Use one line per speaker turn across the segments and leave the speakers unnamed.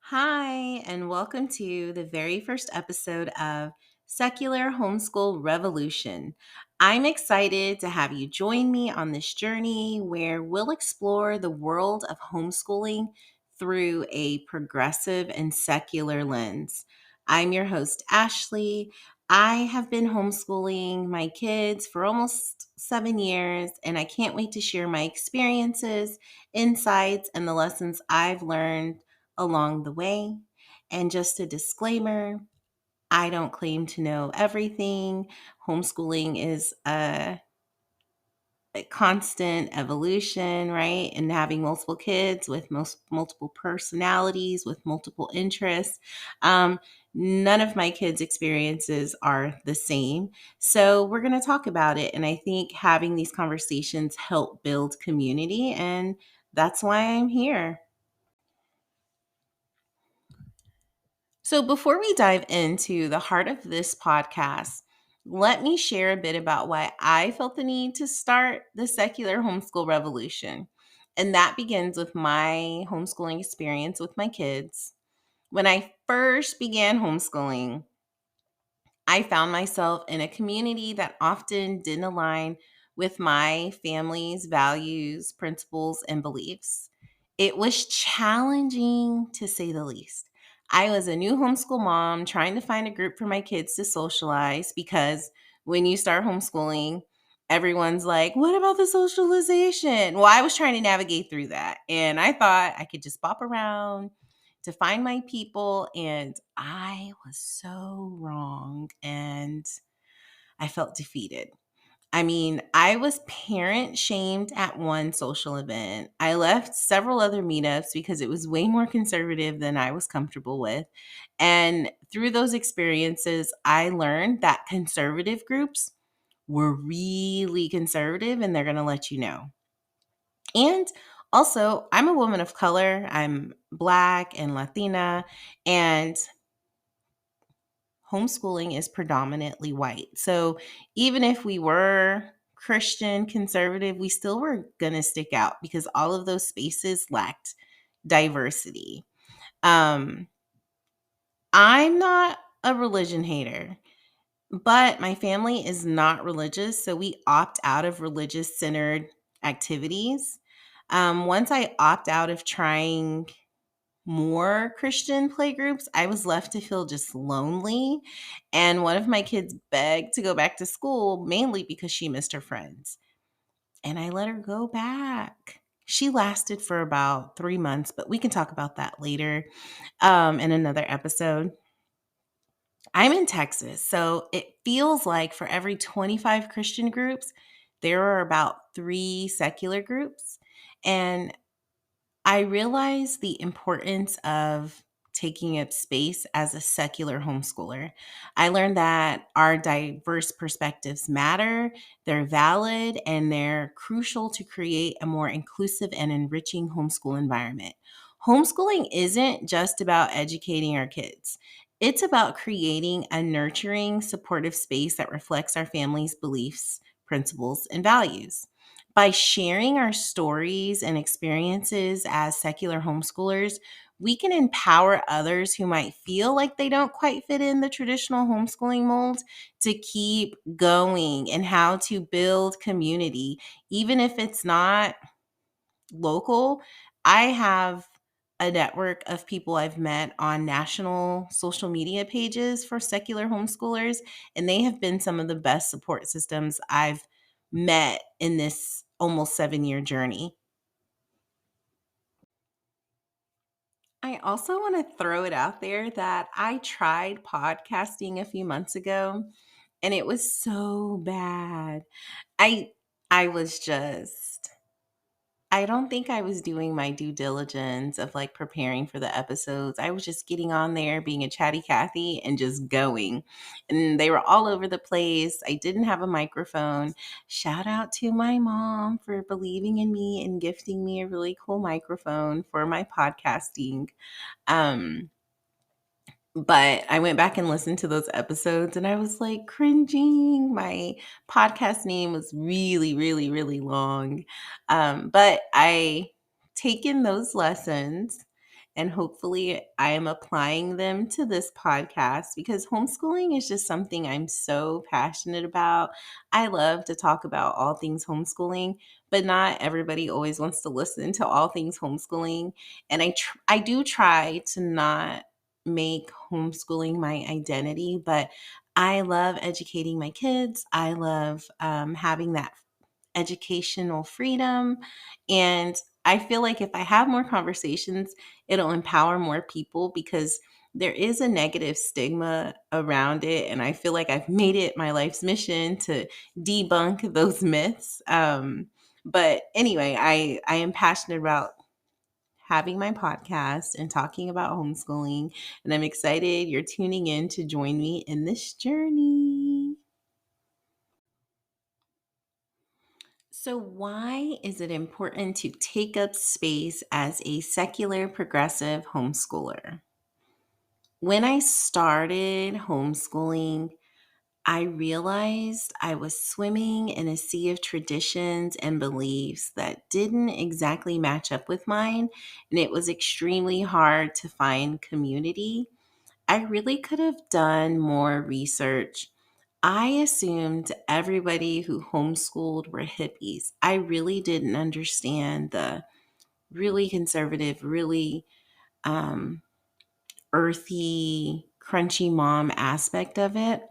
Hi, and welcome to the very first episode of Secular Homeschool Revolution. I'm excited to have you join me on this journey where we'll explore the world of homeschooling through a progressive and secular lens. I'm your host, Ashley. I have been homeschooling my kids for almost 7 years, and I can't wait to share my experiences, insights, and the lessons I've learned along the way. And just a disclaimer, I don't claim to know everything. Homeschooling is a constant evolution, right? And having multiple kids with multiple personalities, with multiple interests. Um, None of my kids' experiences are the same. So we're going to talk about it. And I think having these conversations help build community. And that's why I'm here. So, before we dive into the heart of this podcast, let me share a bit about why I felt the need to start the secular homeschool revolution. And that begins with my homeschooling experience with my kids. When I first began homeschooling, I found myself in a community that often didn't align with my family's values, principles, and beliefs. It was challenging to say the least. I was a new homeschool mom trying to find a group for my kids to socialize because when you start homeschooling, everyone's like, what about the socialization? Well, I was trying to navigate through that. And I thought I could just bop around to find my people. And I was so wrong. And I felt defeated. I mean, I was parent shamed at one social event. I left several other meetups because it was way more conservative than I was comfortable with. And through those experiences, I learned that conservative groups were really conservative and they're going to let you know. And also, I'm a woman of color. I'm Black and Latina, and homeschooling is predominantly white. So even if we were Christian conservative, we still were going to stick out because all of those spaces lacked diversity. Um, I'm not a religion hater, but my family is not religious. So we opt out of religious centered activities. Once I opt out of trying more Christian playgroups, I was left to feel just lonely. And one of my kids begged to go back to school, mainly because she missed her friends. And I let her go back. She lasted for about 3 months, but we can talk about that later in another episode. I'm in Texas, so it feels like for every 25 Christian groups, there are about three secular groups. And I realized the importance of taking up space as a secular homeschooler. I learned that our diverse perspectives matter, they're valid, and they're crucial to create a more inclusive and enriching homeschool environment. Homeschooling isn't just about educating our kids. It's about creating a nurturing, supportive space that reflects our family's beliefs, principles, and values. By sharing our stories and experiences as secular homeschoolers, we can empower others who might feel like they don't quite fit in the traditional homeschooling mold to keep going and how to build community, even if it's not local. I have a network of people I've met on national social media pages for secular homeschoolers, and they have been some of the best support systems I've met in this almost 7 year journey. I also want to throw it out there that I tried podcasting a few months ago and it was so bad. I I was just I don't think I was doing my due diligence of like preparing for the episodes. I was just getting on there, being a chatty Cathy, and just going. And they were all over the place. I didn't have a microphone. Shout out to my mom for believing in me and gifting me a really cool microphone for my podcasting. Um, but I went back and listened to those episodes and I was like cringing. My podcast name was really, really, really long. But I taken those lessons and hopefully I am applying them to this podcast because homeschooling is just something I'm so passionate about. I love to talk about all things homeschooling, but not everybody always wants to listen to all things homeschooling. And I do try to not make homeschooling my identity, but I love educating my kids. I love having that educational freedom. And I feel like if I have more conversations, it'll empower more people because there is a negative stigma around it. And I feel like I've made it my life's mission to debunk those myths. But anyway, I am passionate about having my podcast and talking about homeschooling. And I'm excited you're tuning in to join me in this journey. So, why is it important to take up space as a secular progressive homeschooler? When I started homeschooling, I realized I was swimming in a sea of traditions and beliefs that didn't exactly match up with mine, and it was extremely hard to find community. I really could have done more research. I assumed everybody who homeschooled were hippies. I really didn't understand the really conservative, really um, earthy, crunchy mom aspect of it.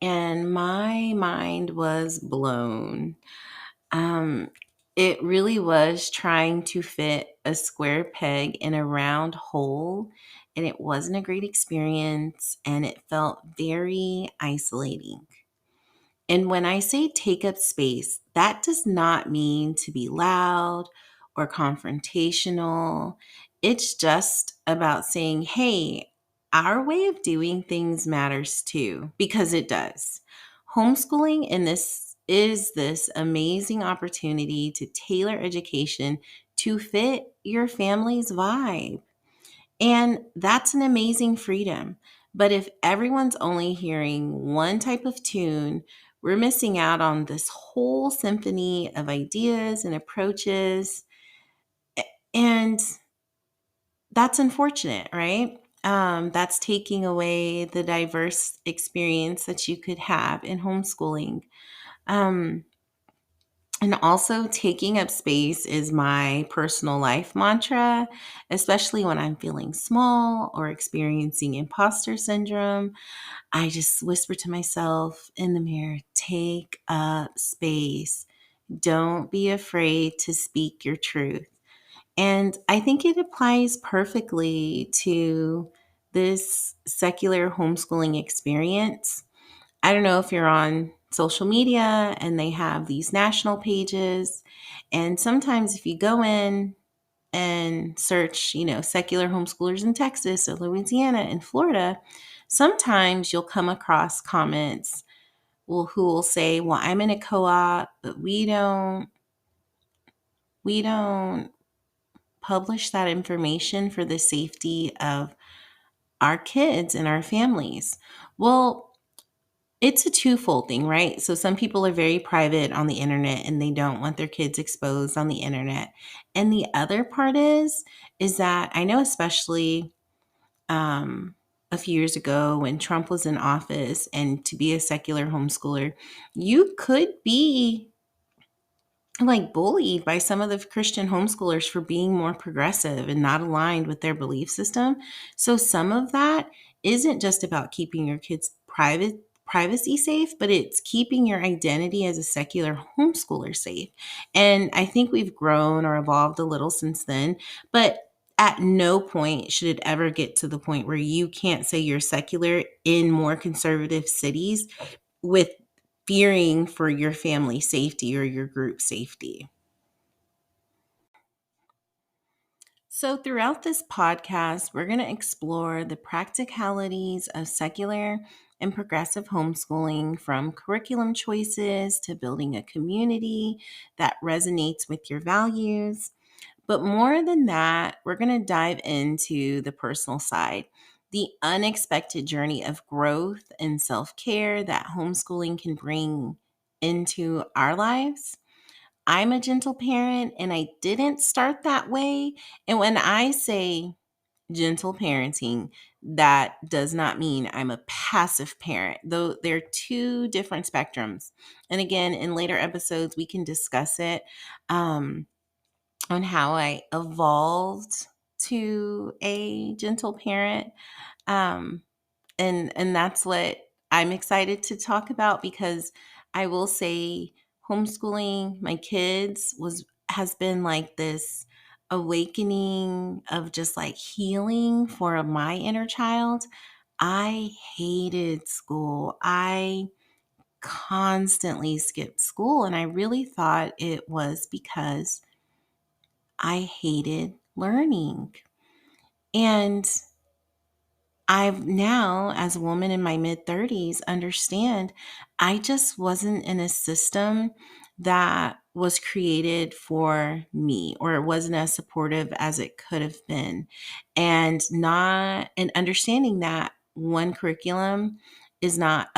And my mind was blown. Um, it really was trying to fit a square peg in a round hole, and it wasn't a great experience, and it felt very isolating. And when I say take up space, that does not mean to be loud or confrontational. It's just about saying, hey, our way of doing things matters too, because it does. Homeschooling in this is this amazing opportunity to tailor education to fit your family's vibe. And that's an amazing freedom. But if everyone's only hearing one type of tune, we're missing out on this whole symphony of ideas and approaches. And that's unfortunate, right? That's taking away the diverse experience that you could have in homeschooling. Um, and also, taking up space is my personal life mantra, especially when I'm feeling small or experiencing imposter syndrome. I just whisper to myself in the mirror, take up space. Don't be afraid to speak your truth. And I think it applies perfectly to this secular homeschooling experience. I don't know if you're on social media and they have these national pages. And sometimes if you go in and search, secular homeschoolers in Texas or Louisiana and Florida, sometimes you'll come across comments who will say, well, I'm in a co-op, but we don't publish that information for the safety of our kids and our families. Well, it's a twofold thing, right? So some people are very private on the internet and they don't want their kids exposed on the internet. And the other part is that I know, especially um, a few years ago when Trump was in office, and to be a secular homeschooler, you could be like bullied by some of the Christian homeschoolers for being more progressive and not aligned with their belief system. So some of that isn't just about keeping your kids privacy safe, but it's keeping your identity as a secular homeschooler safe. And I think we've grown or evolved a little since then, but at no point should it ever get to the point where you can't say you're secular in more conservative cities with fearing for your family safety or your group safety. So, throughout this podcast, we're going to explore the practicalities of secular and progressive homeschooling, from curriculum choices to building a community that resonates with your values. But more than that, we're going to dive into the personal side, the unexpected journey of growth and self care that homeschooling can bring into our lives. I'm a gentle parent and I didn't start that way. And when I say gentle parenting, that does not mean I'm a passive parent, though they're two different spectrums. And again, in later episodes, we can discuss it on how I evolved to a gentle parent. Um, and that's what I'm excited to talk about, because I will say homeschooling my kids has been like this awakening of just like healing for my inner child. I hated school. I constantly skipped school, and I really thought it was because I hated learning. And I've now, as a woman in my mid 30s, understand I just wasn't in a system that was created for me, or it wasn't as supportive as it could have been. And understanding that one curriculum is not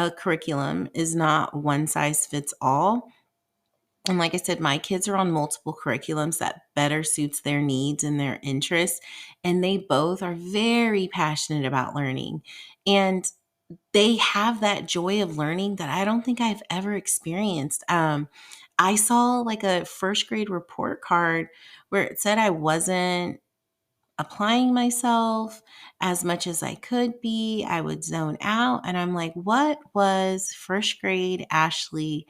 one size fits all. And like I said, my kids are on multiple curriculums that better suits their needs and their interests. And they both are very passionate about learning. And they have that joy of learning that I don't think I've ever experienced. I saw like a first grade report card where it said I wasn't applying myself as much as I could be. I would zone out. And I'm like, what was first grade Ashley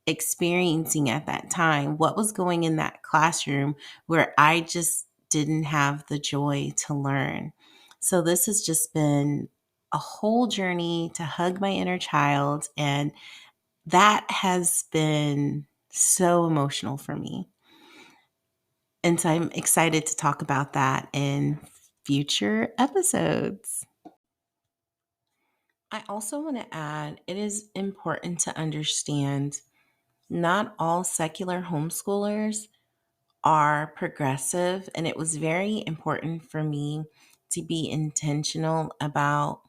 experiencing at that time? What was going in that classroom where I just didn't have the joy to learn? So this has just been a whole journey to hug my inner child, and that has been so emotional for me. And so I'm excited to talk about that in future episodes. I also want to add, it is important to understand not all secular homeschoolers are progressive, and it was very important for me to be intentional about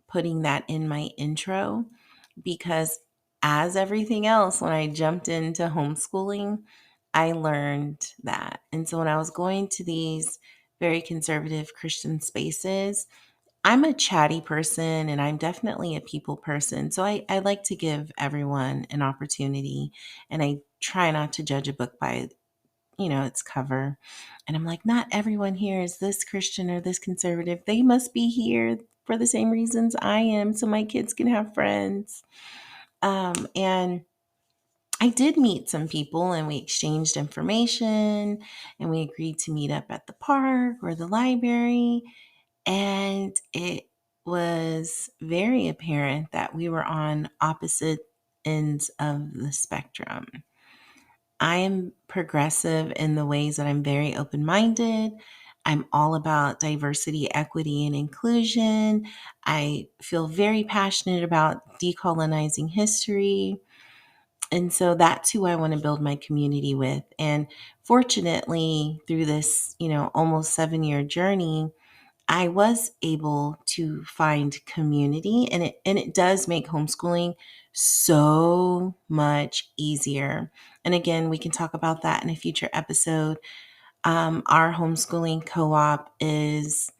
putting that in my intro, because as everything else, when I jumped into homeschooling, I learned that. And so when I was going to these very conservative Christian spaces, I'm a chatty person and I'm definitely a people person. So I like to give everyone an opportunity, and I try not to judge a book by its cover. And I'm like, not everyone here is this Christian or this conservative. They must be here for the same reasons I am, so my kids can have friends. And I did meet some people and we exchanged information and we agreed to meet up at the park or the library. And it was very apparent that we were on opposite ends of the spectrum. I am progressive in the ways that I'm very open minded. I'm all about diversity, equity, and inclusion. I feel very passionate about decolonizing history. And so that's who I want to build my community with. And fortunately, through this, almost 7-year journey, I was able to find community, and it does make homeschooling so much easier. And again, we can talk about that in a future episode. Our homeschooling co-op is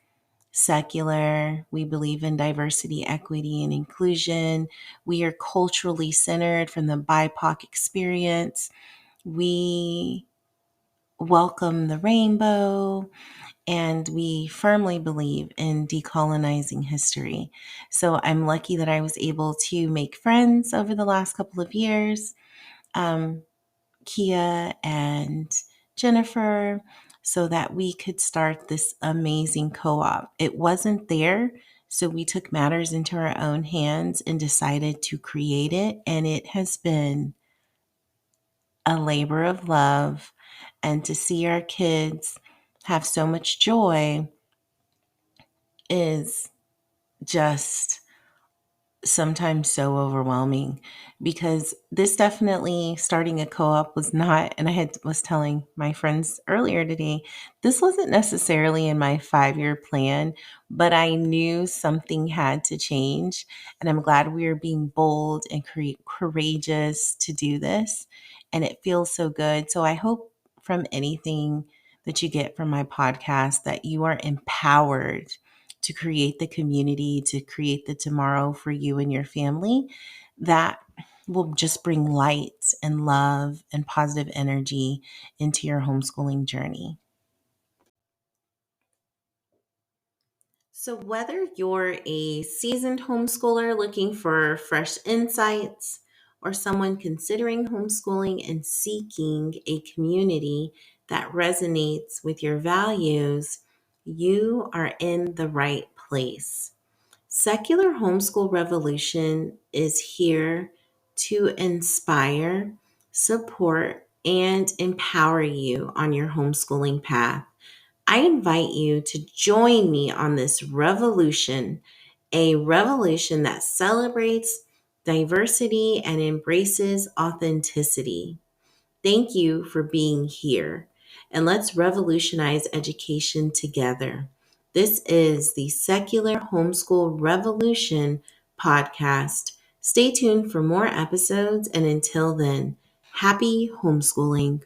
secular. We believe in diversity, equity, and inclusion. We are culturally centered from the BIPOC experience. We welcome the rainbow, and we firmly believe in decolonizing history. So I'm lucky that I was able to make friends over the last couple of years, um, Kia and Jennifer, so that we could start this amazing co op. It wasn't there, so we took matters into our own hands and decided to create it. And it has been a labor of love. And to see our kids have so much joy is just sometimes so overwhelming, because this definitely, starting a co-op was not, and was telling my friends earlier today, this wasn't necessarily in my 5-year plan, but I knew something had to change, and I'm glad we are being bold and courageous to do this. and it feels so good. So I hope from anything that you get from my podcast that you are empowered to create the community, to create the tomorrow for you and your family that will just bring light and love and positive energy into your homeschooling journey. So, whether you're a seasoned homeschooler looking for fresh insights, or someone considering homeschooling and seeking a community that resonates with your values, you are in the right place. Secular Homeschool Revolution is here to inspire, support, and empower you on your homeschooling path. I invite you to join me on this revolution, a revolution that celebrates diversity and embraces authenticity. Thank you for being here, and let's revolutionize education together. This is the Secular Homeschool Revolution podcast. Stay tuned for more episodes, and until then, happy homeschooling.